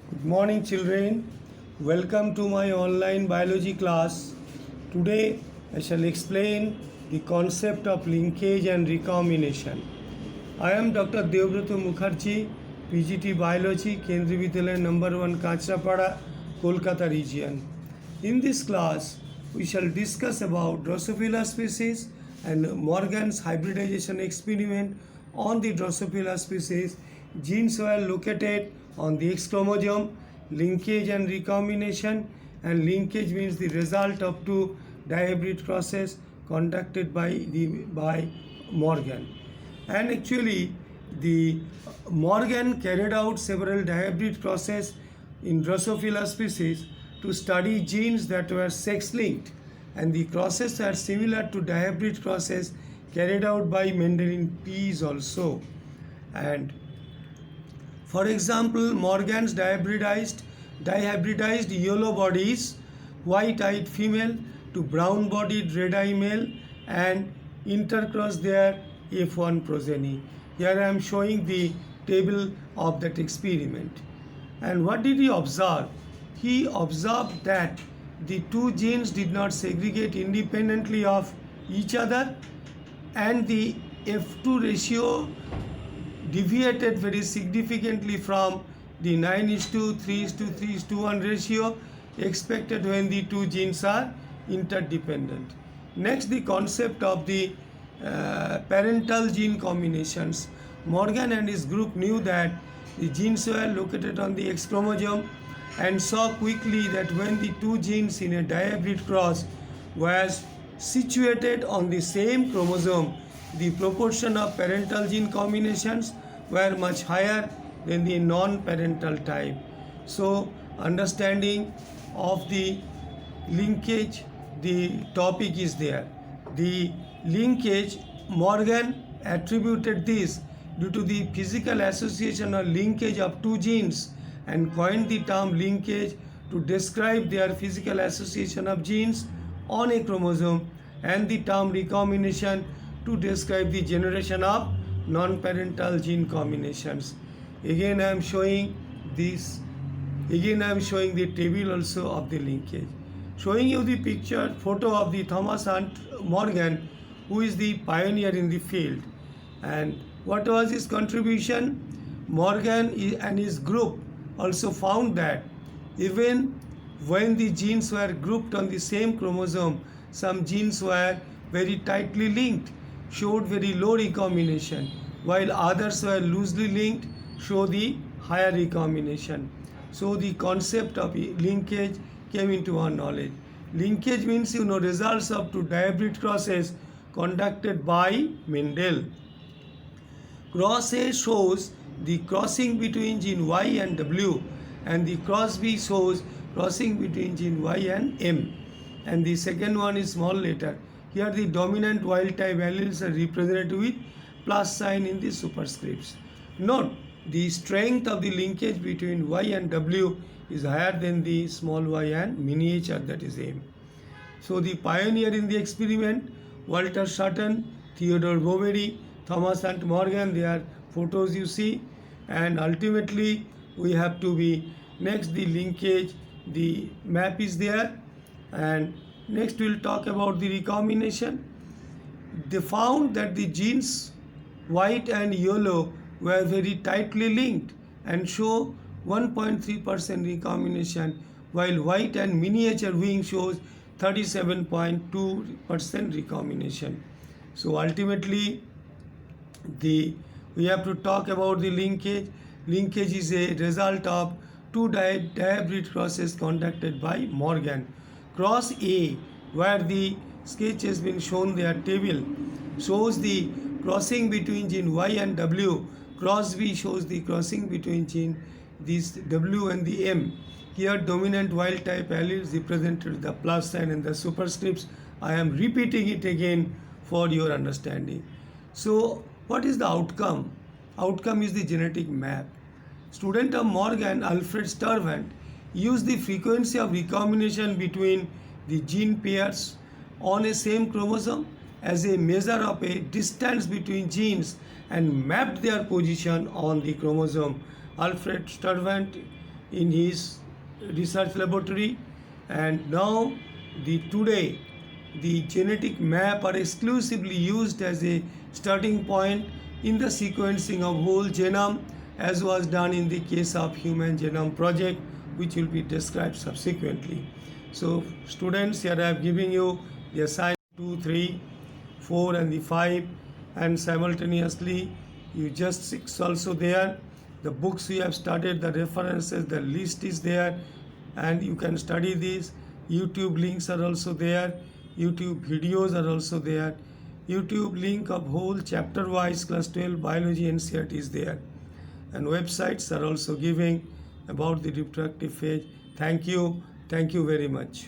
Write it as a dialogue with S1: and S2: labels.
S1: Good morning, children. Welcome to my online biology class. Today, I shall explain the concept of linkage and recombination. I am Dr. Deobrato Mukherjee, PGT Biology, Kendriya Vidyalaya number 1, Kachrapada, Kolkata region. In this class, we shall discuss about Drosophila species and Morgan's hybridization experiment on the Drosophila species. Genes were located on the X chromosome, linkage and recombination, and linkage means the result of two dihybrid crosses conducted by Morgan. And actually, the Morgan carried out several dihybrid crosses in Drosophila species to study genes that were sex-linked, and the crosses are similar to dihybrid crosses carried out by Mendel in peas also. And for example, Morgan's dihybridized yellow bodies, white-eyed female to brown-bodied red-eyed male and intercross their F1 progeny. Here I am showing the table of that experiment. And what did he observe? He observed that the two genes did not segregate independently of each other, and the F2 ratio deviated very significantly from the 9:3:3:1 ratio expected when the two genes are interdependent. Next, the concept of the parental gene combinations. Morgan and his group knew that the genes were located on the X chromosome and saw quickly that when the two genes in a dihybrid cross was situated on the same chromosome, the proportion of parental gene combinations were much higher than the non-parental type. So, understanding of the linkage, the topic is there. The linkage, Morgan attributed this due to the physical association or linkage of two genes and coined the term linkage to describe their physical association of genes on a chromosome, and the term recombination to describe the generation of non-parental gene combinations. Again I am showing this. Again I am showing the table also of the linkage. Showing you the picture photo of the Thomas Hunt Morgan, who is the pioneer in the field. And what was his contribution? Morgan and his group also found that even when the genes were grouped on the same chromosome, some genes were very tightly linked, showed very low recombination, while others were loosely linked, show the higher recombination. So the concept of linkage came into our knowledge. Linkage means results of two dihybrid crosses conducted by Mendel. Cross A shows the crossing between gene Y and W, and the cross B shows crossing between gene Y and M. And the second one is small letter. Here the dominant wild type alleles are represented with plus sign in the superscripts. Note, the strength of the linkage between Y and W is higher than the small y and miniature, that is M. So the pioneer in the experiment, Walter Sutton, Theodore Boveri, Thomas Hunt Morgan, their photos you see, and ultimately we have to be next the linkage, the map is there, and next we'll talk about the recombination. They found that the genes white and yellow were very tightly linked and show 1.3% recombination, while white and miniature wing shows 37.2% recombination. So ultimately we have to talk about the linkage. Linkage is a result of two dihybrid crosses conducted by Morgan. Cross A, where the sketch has been shown there table, shows the crossing between gene Y and W. Cross B shows the crossing between gene this W and the M. Here dominant wild type alleles represented with the plus sign and the superscripts. I am repeating it again for your understanding. So what is the outcome? Outcome is the genetic map. Student of Morgan, Alfred Sturvant, used the frequency of recombination between the gene pairs on a same chromosome as a measure of a distance between genes and mapped their position on the chromosome. Alfred Sturvant in his research laboratory. And now today the genetic map are exclusively used as a starting point in the sequencing of whole genome, as was done in the case of Human Genome Project, which will be described subsequently. So students, here I have given you the assignment 2, 3, 4 and the 5, and simultaneously you just 6 also there. The books we have started, the references, the list is there, and you can study these. YouTube links are also there, YouTube videos are also there. YouTube link of whole chapter wise class 12 biology NCERT is there, and websites are also giving about the reproductive phase. Thank you very much.